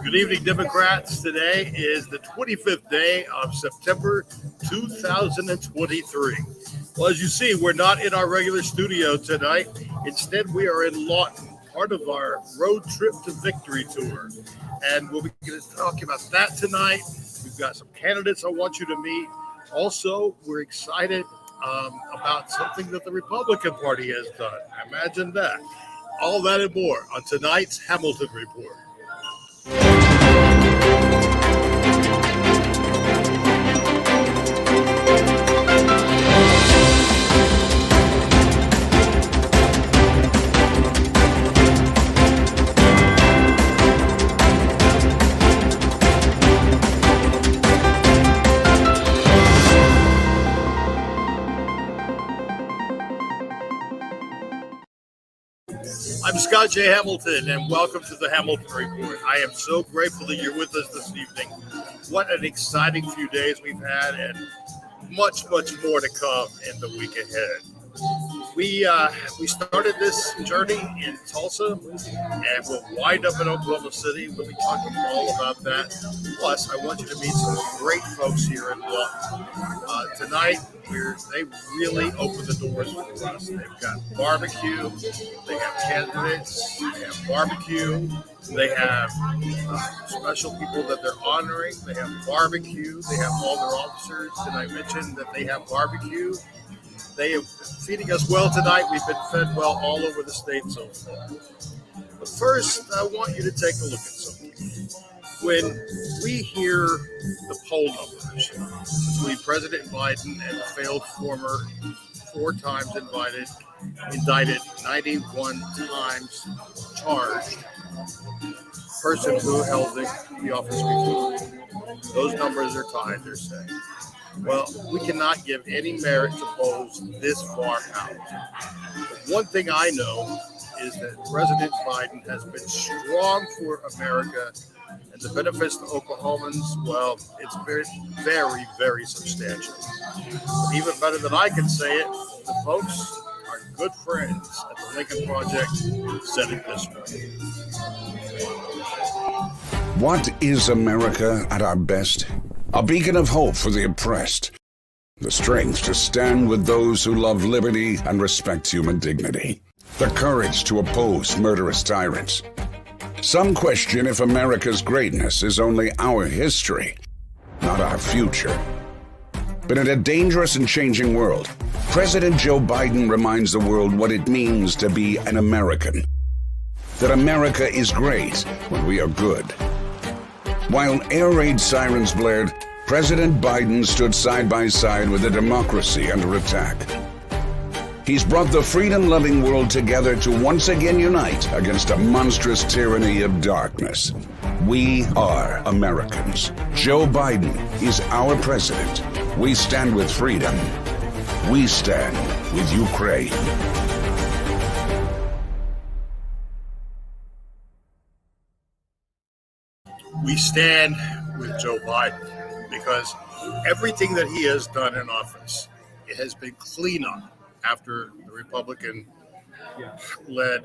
Good evening, Democrats. Today is the 25th day of September 2023. Well, as you see, we're not in our regular studio tonight. Instead, we are in Lawton, part of our Road Trip to Victory tour. And we'll be talking about that tonight. We've got some candidates I want you to meet. Also, we're excited about something that the Republican Party has done. Imagine that. All that and more on tonight's Hamilton Report. I'm Scott J. Hamilton, and welcome to the Hamilton Report. I am so grateful that you're with us this evening. What an exciting few days we've had, and much, much more to come in the week ahead. We started this journey in Tulsa, and we'll wind up in Oklahoma City. We'll be talking all about that. Plus, I want you to meet some great folks here in Lawton. Tonight, they really opened the doors for us. They've got barbecue. They have candidates. They have barbecue. They have special people that they're honoring. They have barbecue. They have all their officers. Did I mention that they have barbecue? They are feeding us well tonight. We've been fed well all over the state so far. But first, I want you to take a look at something. When we hear the poll numbers between President Biden and the failed former 4 times indicted, 91 times charged person who held the office before, those numbers are tied, they're saying. Well, we cannot give any merit to polls this far out. But one thing I know is that President Biden has been strong for America, and the benefits to Oklahomans, well, it's very, very, very substantial. But even better than I can say it, the folks, our good friends at the Lincoln Project, said it this way. What is America at our best? A beacon of hope for the oppressed. The strength to stand with those who love liberty and respect human dignity. The courage to oppose murderous tyrants. Some question if America's greatness is only our history, not our future. But in a dangerous and changing world, President Joe Biden reminds the world what it means to be an American. That America is great when we are good. While air raid sirens blared, President Biden stood side by side with a democracy under attack. He's brought the freedom-loving world together to once again unite against a monstrous tyranny of darkness. We are Americans. Joe Biden is our president. We stand with freedom. We stand with Ukraine. We stand with Joe Biden because everything that he has done in office, it has been cleanup after the Republican-led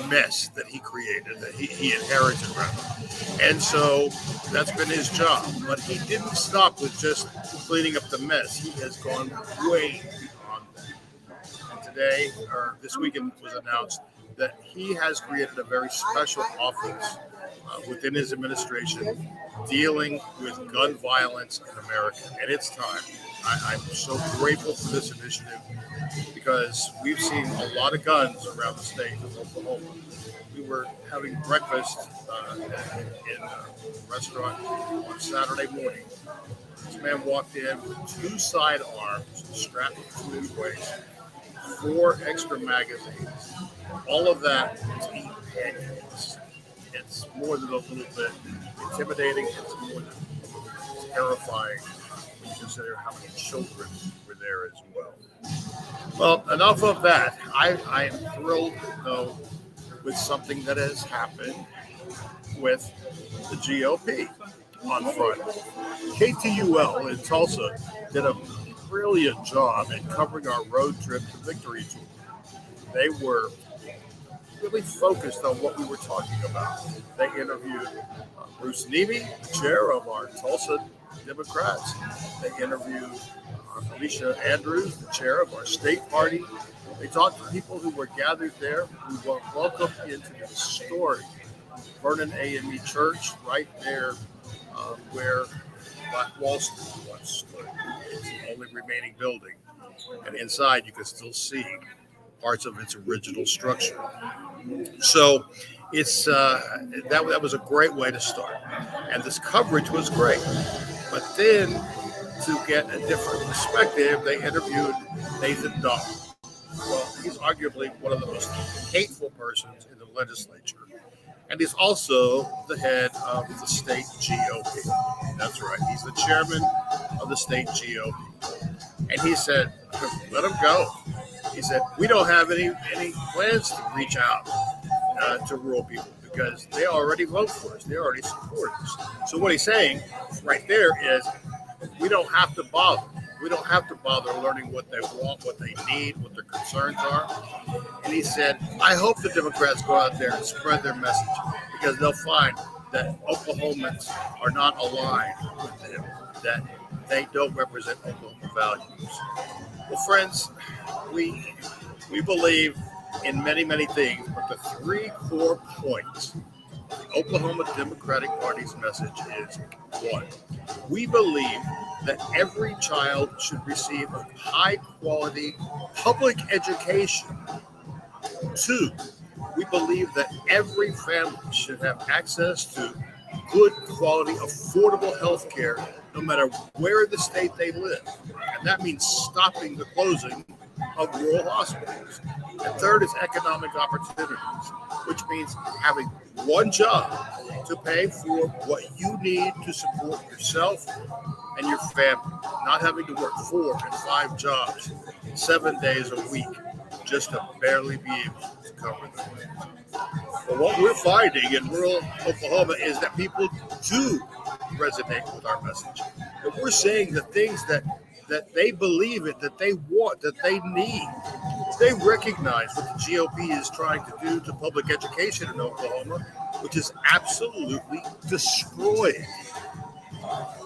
mess that he created, that he inherited, rather. And so that's been his job. But he didn't stop with just cleaning up the mess. He has gone way beyond that. And today, or this weekend, was announced that he has created a very special office within his administration dealing with gun violence in America. And it's time. I'm so grateful for this initiative because we've seen a lot of guns around the state of Oklahoma. We were having breakfast in a restaurant on Saturday morning. This man walked in with 2 sidearms strapped to his waist, 4 extra magazines. All of that to eat pancakes. It's more than a little bit intimidating. It's more than terrifying when you consider how many children were there as well. Well, enough of that. I am thrilled, though, with something that has happened with the GOP on Friday. KTUL in Tulsa did a brilliant job in covering our road trip to victory tour. They were really focused on what we were talking about. They interviewed Bruce Neby, the chair of our Tulsa Democrats. They interviewed Alicia Andrews, the chair of our state party. They talked to people who were gathered there, who were welcomed into the historic Vernon AME Church right there where Black Wall Street once stood. It's the only remaining building. And inside you can still see parts of its original structure. So it's that was a great way to start. And this coverage was great. But then to get a different perspective, they interviewed Nathan Dahl. Well, he's arguably one of the most hateful persons in the legislature. And he's also the head of the state GOP. That's right. He's the chairman of the state GOP. And he said, let him go. He said, we don't have any plans to reach out to rural people because they already vote for us. They already support us. So what he's saying right there is we don't have to bother. We don't have to bother learning what they want, what they need, what their concerns are. And he said, I hope the Democrats go out there and spread their message because they'll find that Oklahomans are not aligned with them, that they don't represent Oklahoma values. Well, friends, we believe in many, many things, but the three core points of the Oklahoma Democratic Party's message is: one, we believe that every child should receive a high-quality public education. Two, we believe that every family should have access to good quality, affordable health care no matter where in the state they live. And that means stopping the closing of rural hospitals. And third is economic opportunities, which means having one job to pay for what you need to support yourself and your family, not having to work 4 and 5 jobs 7 days a week just to barely be able to cover them. But what we're finding in rural Oklahoma is that people do resonate with our message. That we're saying the things that they believe in, that they want, that they need. They recognize what the GOP is trying to do to public education in Oklahoma, which is absolutely destroying.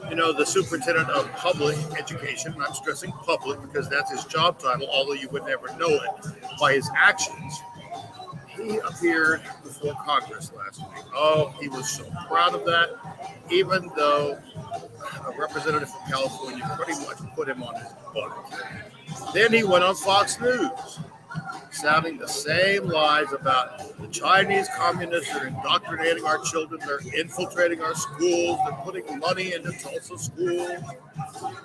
You know, the superintendent of public education, and I'm stressing public because that's his job title, although you would never know it by his actions. He appeared before Congress last week. Oh, he was so proud of that, even though a representative from California pretty much put him on his butt. Then he went on Fox News, sounding the same lies about the Chinese communists are indoctrinating our children, they're infiltrating our schools, they're putting money into Tulsa schools.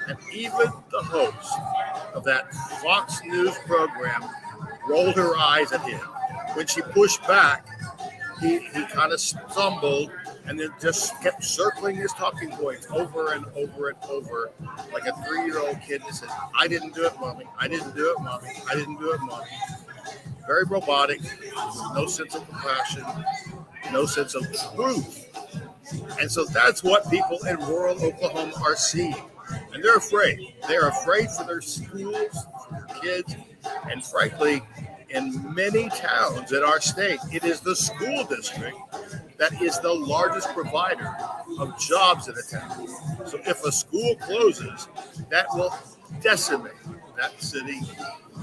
And even the host of that Fox News program rolled her eyes at him. When she pushed back, he kind of stumbled and then just kept circling his talking points over and over and over like a 3-year-old kid that said, I didn't do it, Mommy. I didn't do it, Mommy. I didn't do it, Mommy. Very robotic, no sense of compassion, no sense of truth. And so that's what people in rural Oklahoma are seeing. And they're afraid. They're afraid for their schools, for their kids, and frankly, in many towns in our state, it is the school district that is the largest provider of jobs in a town. So if a school closes, that will decimate that city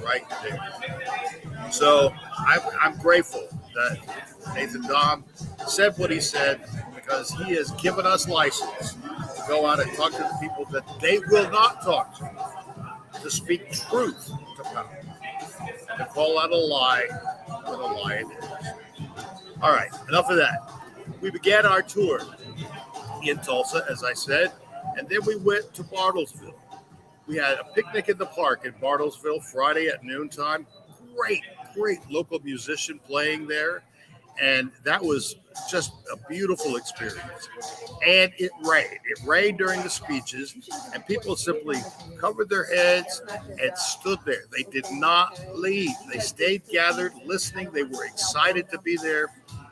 right there. So I'm grateful that Nathan Dahl said what he said because he has given us license to go out and talk to the people that they will not talk to speak truth to power, and to call out a lie when a lie it is. All right, enough of that. We began our tour in Tulsa, as I said, and then we went to Bartlesville. We had a picnic in the park in Bartlesville Friday at noontime. Great local musician playing there. And that was just a beautiful experience. And it rained. It rained during the speeches, and people simply covered their heads and stood there. They did not leave. They stayed gathered, listening. They were excited to be there,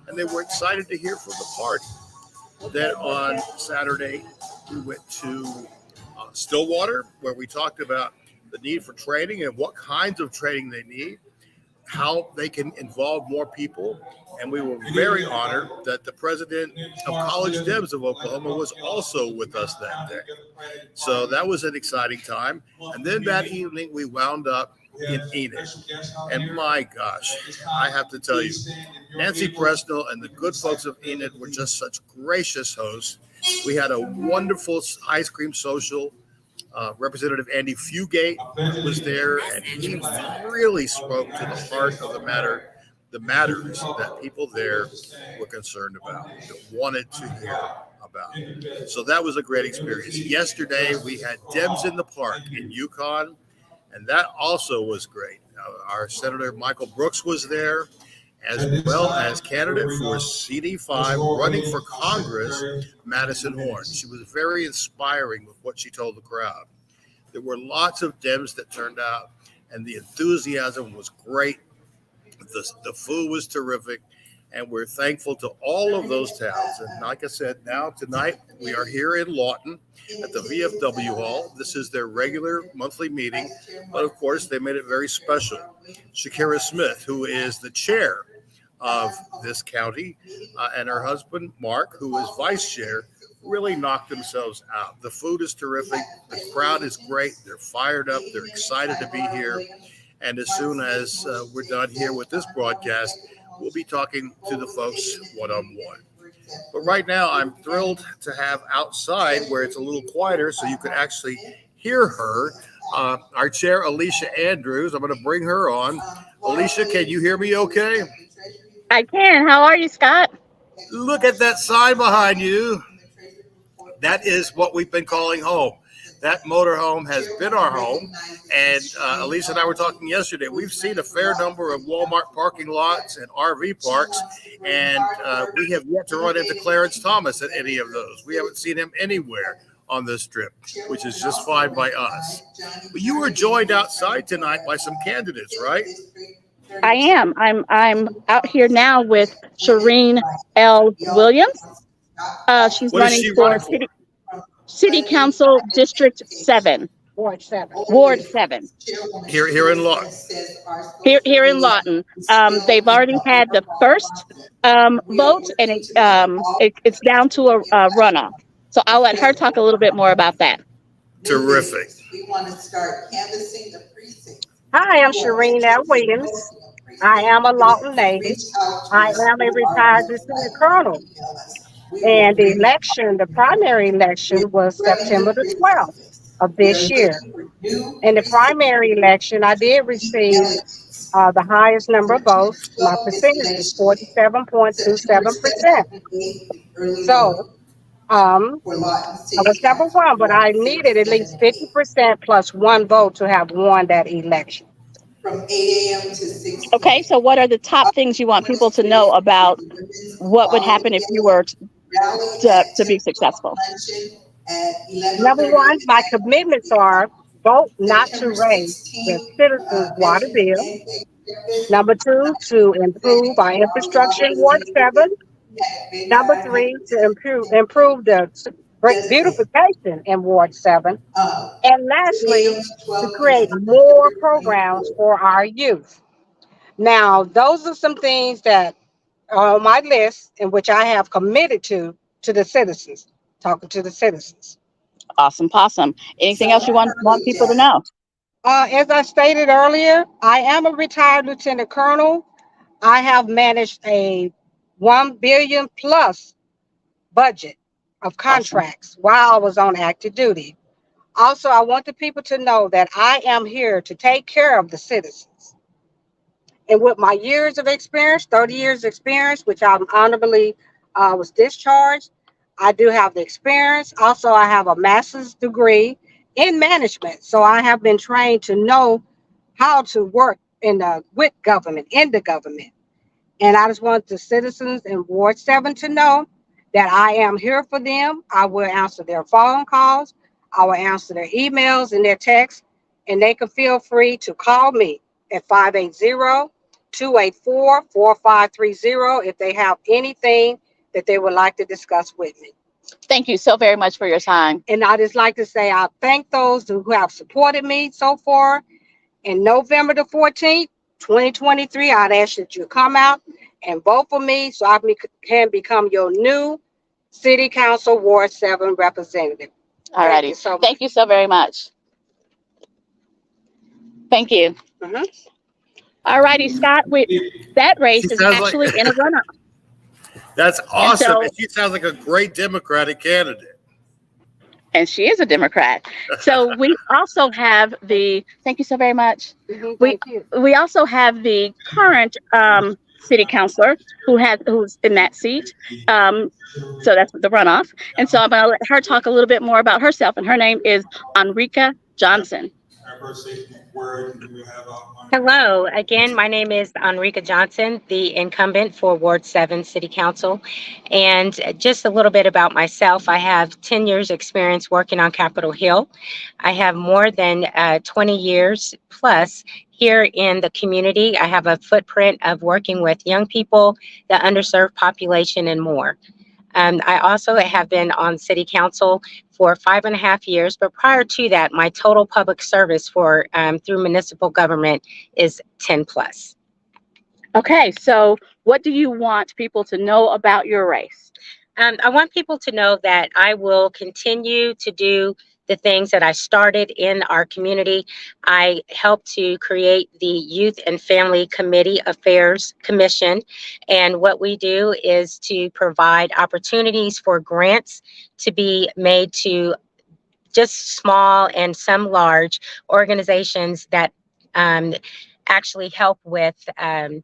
and they were excited to hear from the party. Then on Saturday, we went to Stillwater, where we talked about the need for training and what kinds of training they need. how they can involve more people. And we were very honored that the president of College Debs of Oklahoma was also with us that day. So that was an exciting time. And then that evening, we wound up in Enid. And my gosh, I have to tell you, Nancy Presnell and the good folks of Enid were just such gracious hosts. We had a wonderful ice cream social. Representative Andy Fugate was there, and he really spoke to the heart of the matters that people there were concerned about, that wanted to hear about. So that was a great experience. Yesterday, we had Debs in the Park in Yukon, and that also was great. Our Senator Michael Brooks was there, as well as candidate for CD5 running for Congress, Madison Horn. She was very inspiring with what she told the crowd. There were lots of Dems that turned out, and the enthusiasm was great. The food was terrific, and we're thankful to all of those towns. And like I said, now tonight we are here in Lawton at the VFW Hall. This is their regular monthly meeting, but of course they made it very special. Shakira Smith, who is the chair of this county, and her husband, Mark, who is vice chair, really knocked themselves out. The food is terrific. The crowd is great. They're fired up. They're excited to be here. And as soon as we're done here with this broadcast, we'll be talking to the folks one-on-one. But right now, I'm thrilled to have outside, where it's a little quieter, so you can actually hear her, our chair, Alicia Andrews. I'm going to bring her on. Alicia, can you hear me okay? I can. How are you, Scott? Look at that sign behind you. That is what we've been calling home. That motorhome has been our home. And Elisa and I were talking yesterday. We've seen a fair number of Walmart parking lots and RV parks, and we have yet to run into Clarence Thomas at any of those. We haven't seen him anywhere on this trip, which is just fine by us. But you were joined outside tonight by some candidates, right? I am. I'm out here now with Shireen L. Williams. She's running for City Council District 7. Ward 7. Here in Lawton. Here in Lawton. They've already had the first vote, and it's down to a runoff. So I'll let her talk a little bit more about that. Terrific. We want to start canvassing the precinct. Hi, I'm Shireen L. Williams. I am a Lawton native. I am a retired lieutenant colonel. And the primary election was September the 12th of this year. In the primary election, I did receive the highest number of votes. My percentage is 47.27%. So, I was number one, but I needed at least 50% plus one vote to have won that election. From 8 a.m. to 6 p.m. Okay, so what are the top things you want people to know about what would happen if you were to be successful? Number one, my commitments are vote not to raise the citizens' water bill. Number two, to improve our infrastructure in Ward 7. Number three, to improve the beautification in Ward 7. And lastly, to create more programs for our youth. Now, those are some things that are on my list in which I have committed to the citizens, talking to the citizens. Awesome, possum. Anything else you want people to know? As I stated earlier, I am a retired lieutenant colonel. I have managed a $1 billion plus budget of contracts while I was on active duty. Also, I want the people to know that I am here to take care of the citizens. And with my years of experience, 30 years experience, which I'm honorably was discharged, I do have the experience. Also, I have a master's degree in management. So I have been trained to know how to work with government, in the government. And I just want the citizens in Ward 7 to know that I am here for them. I will answer their phone calls. I will answer their emails and their texts. And they can feel free to call me at 580-284-4530 if they have anything that they would like to discuss with me. Thank you so very much for your time. And I just like to say I thank those who have supported me so far. And November the 14th, 2023, I'd ask that you come out and vote for me so can become your new City Council Ward 7 representative. All righty. Thank you so very much. Thank you. Mhm. All righty, Scott. That race She is sounds actually like- in a runoff. That's awesome. so- And she sounds like a great Democratic candidate. And she is a Democrat. So we also have thank you so very much. Thank you. We also have the current city councilor who's in that seat. So that's the runoff. And so I'm going to let her talk a little bit more about herself. And her name is Enrica Johnson. Hello, again, my name is Enrica Johnson, the incumbent for Ward 7 City Council. And just a little bit about myself, I have 10 years experience working on Capitol Hill. I have more than 20 years plus here in the community. I have a footprint of working with young people, the underserved population, and more. I also have been on City Council for 5.5 years, but prior to that, my total public service for through municipal government is 10 plus. Okay, so what do you want people to know about your race? I want people to know that I will continue to do the things that I started in our community. I helped to create the Youth and Family Committee Affairs Commission. And what we do is to provide opportunities for grants to be made to just small and some large organizations that actually help with, I'm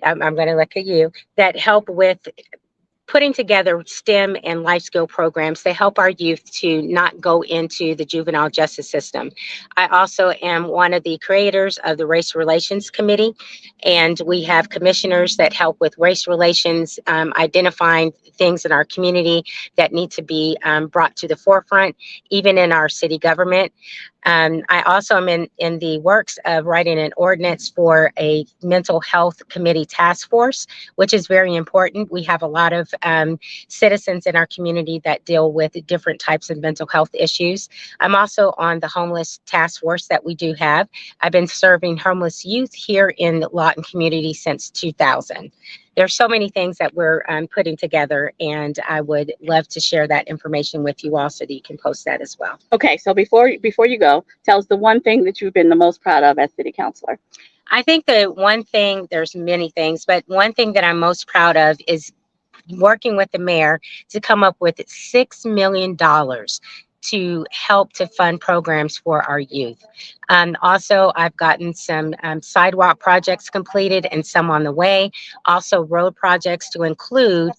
going to look at you, that help with putting together STEM and life skill programs to help our youth to not go into the juvenile justice system. I also am one of the creators of the Race Relations Committee, and we have commissioners that help with race relations, identifying things in our community that need to be brought to the forefront, even in our city government. I also am in the works of writing an ordinance for a mental health committee task force, which is very important. We have a lot of citizens in our community that deal with different types of mental health issues. I'm also on the homeless task force that we do have. I've been serving homeless youth here in the Lawton community since 2000. There's so many things that we're putting together, and I would love to share that information with you all so that you can post that as well. Okay, so before you go, tell us the one thing that you've been the most proud of as city councilor. I think the one thing, there's many things, but one thing that I'm most proud of is working with the mayor to come up with $6 million to help to fund programs for our youth. Also, I've gotten some sidewalk projects completed and some on the way. Also, road projects to include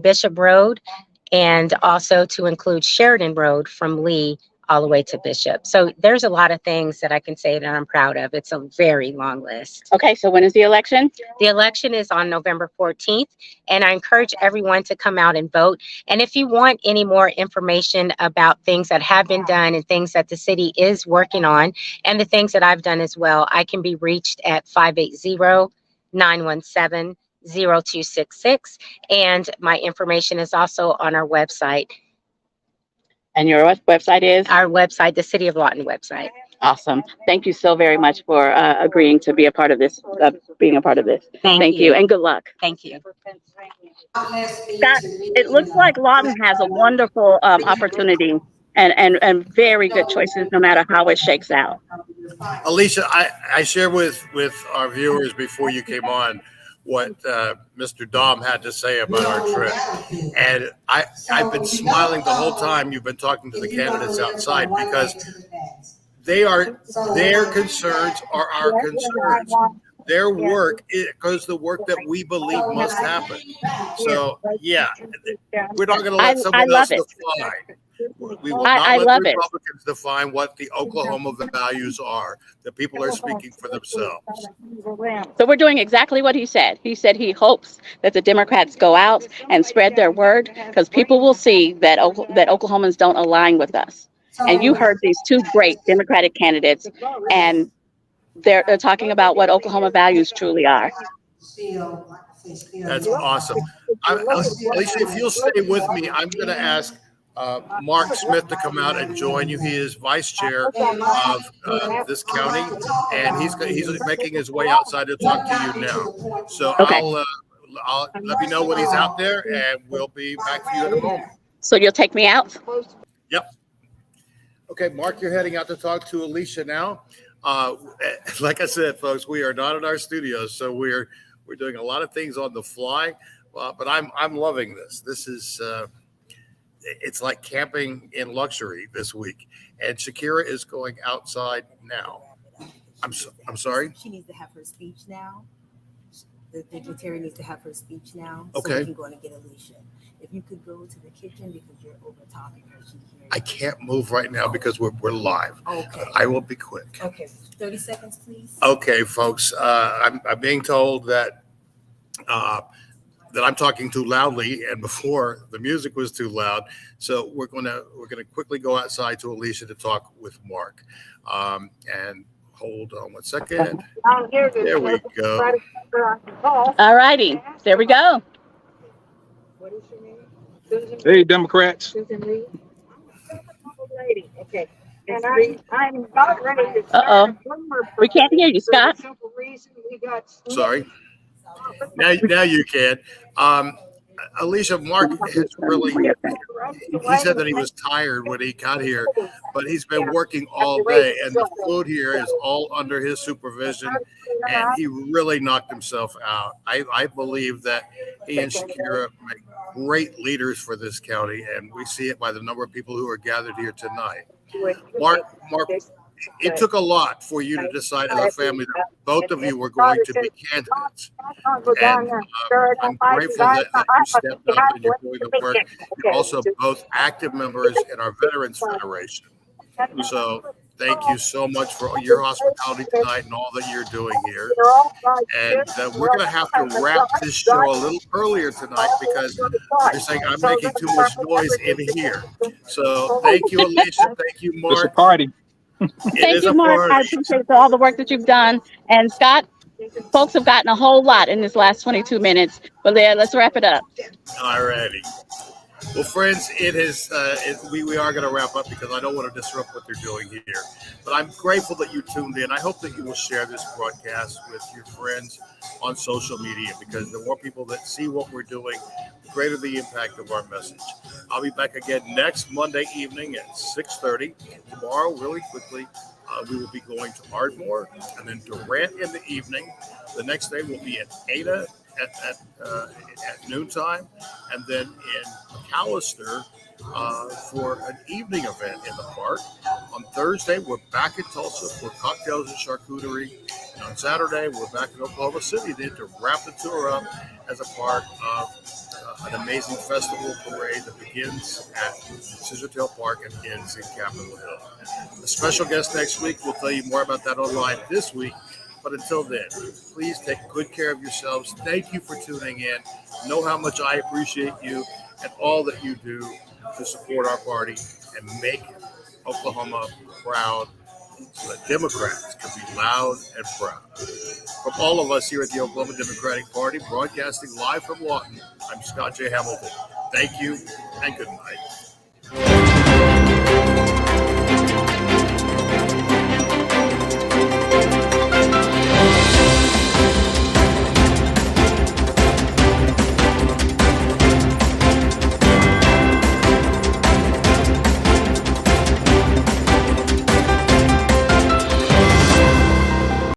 Bishop Road and also to include Sheridan Road from Lee all the way to Bishop. So there's a lot of things that I can say that I'm proud of. It's a very long list. Okay, so when is the election? The election is on November 14th, and I encourage everyone to come out and vote. And if you want any more information about things that have been done and things that the city is working on, and the things that I've done as well, I can be reached at 580-917-0266. And my information is also on our website. And your website is? Our website, the City of Lawton website. Awesome. Thank you so very much for agreeing to be a part of this, being a part of this. Thank you, and good luck. Thank you. Scott, it looks like Lawton has a wonderful opportunity and very good choices no matter how it shakes out. Alicia, I shared with our viewers before you came on what Mr. Dom had to say about our trip. And I've been smiling the whole time you've been talking to the candidates outside, because their concerns are our concerns. Their work is the work that we believe must happen. So, yeah, we're not going to let someone else define. We will not let the Republicans define what the Oklahoma values are. The people are speaking for themselves. So we're doing exactly what he said. He said he hopes that the Democrats go out and spread their word, because people will see that Oklahomans don't align with us. And you heard these two great Democratic candidates, and they're talking about what Oklahoma values truly are. That's awesome. Alicia, if you'll stay with me, I'm going to ask Mark Smith to come out and join you. He is vice chair of this county, and he's making his way outside to talk to you now. So Okay. I'll let me know when he's out there, and we'll be back to you in a moment. So you'll take me out? Yep. Okay, Mark, you're heading out to talk to Alicia now. Like I said, folks, we are not in our studios, so we're doing a lot of things on the fly. But I'm loving this. This is it's like camping in luxury this week. And Shakira is going outside now. I'm sorry. She needs to have her speech now. The dignitary needs to have her speech now. Okay. So we can go in and get Alicia. If you could go to the kitchen because you're over talking her, she hears. I can't move right now because we're live. Okay. I will be quick. Okay. 30 seconds, please. Okay, folks. I'm being told that I'm talking too loudly, and before the music was too loud. So we're gonna quickly go outside to Alicia to talk with Mark. And hold on one second. There we go. All righty. There we go. What is your name? Susan. Hey, Democrats. Susan Reed. Lady. Okay. And I'm not ready to. Uh-oh. We can't hear you, Scott. For the simple reason we got. Sorry. Now you can. Alicia, Mark has really, he said that he was tired when he got here, but he's been working all day, and the food here is all under his supervision, and he really knocked himself out. I believe that he and Shakira make great leaders for this county, and we see it by the number of people who are gathered here tonight. Mark, it took a lot for you to decide as a family that both of you were going to be candidates. And I'm grateful that you stepped up and you're doing the work. You're also both active members in our Veterans Federation. So thank you so much for your hospitality tonight and all that you're doing here. And we're going to have to wrap this show a little earlier tonight because you're saying I'm making too much noise in here. So thank you, Alicia. Thank you, Mark. It's a party. Thank you, Mark. I appreciate all the work that you've done. And Scott, folks have gotten a whole lot in this last 22 minutes. But let's wrap it up. All righty. Well, friends, we are going to wrap up because I don't want to disrupt what they're doing here. But I'm grateful that you tuned in. I hope that you will share this broadcast with your friends on social media because the more people that see what we're doing, the greater the impact of our message. I'll be back again next Monday evening at 6:30. Tomorrow, really quickly, we will be going to Ardmore and then Durant in the evening. The next day will be at Ada at noontime, and then in McAllister for an evening event in the park. On Thursday, we're back in Tulsa for cocktails and charcuterie. And on Saturday, we're back in Oklahoma City then to wrap the tour up as a part of an amazing festival parade that begins at Scissortail Park and ends in Capitol Hill. A special guest next week. We'll tell you more about that online this week. But until then, please take good care of yourselves. Thank you for tuning in. Know how much I appreciate you and all that you do to support our party and make Oklahoma proud so that Democrats can be loud and proud. From all of us here at the Oklahoma Democratic Party, broadcasting live from Lawton, I'm Scott J. Hamilton. Thank you and good night.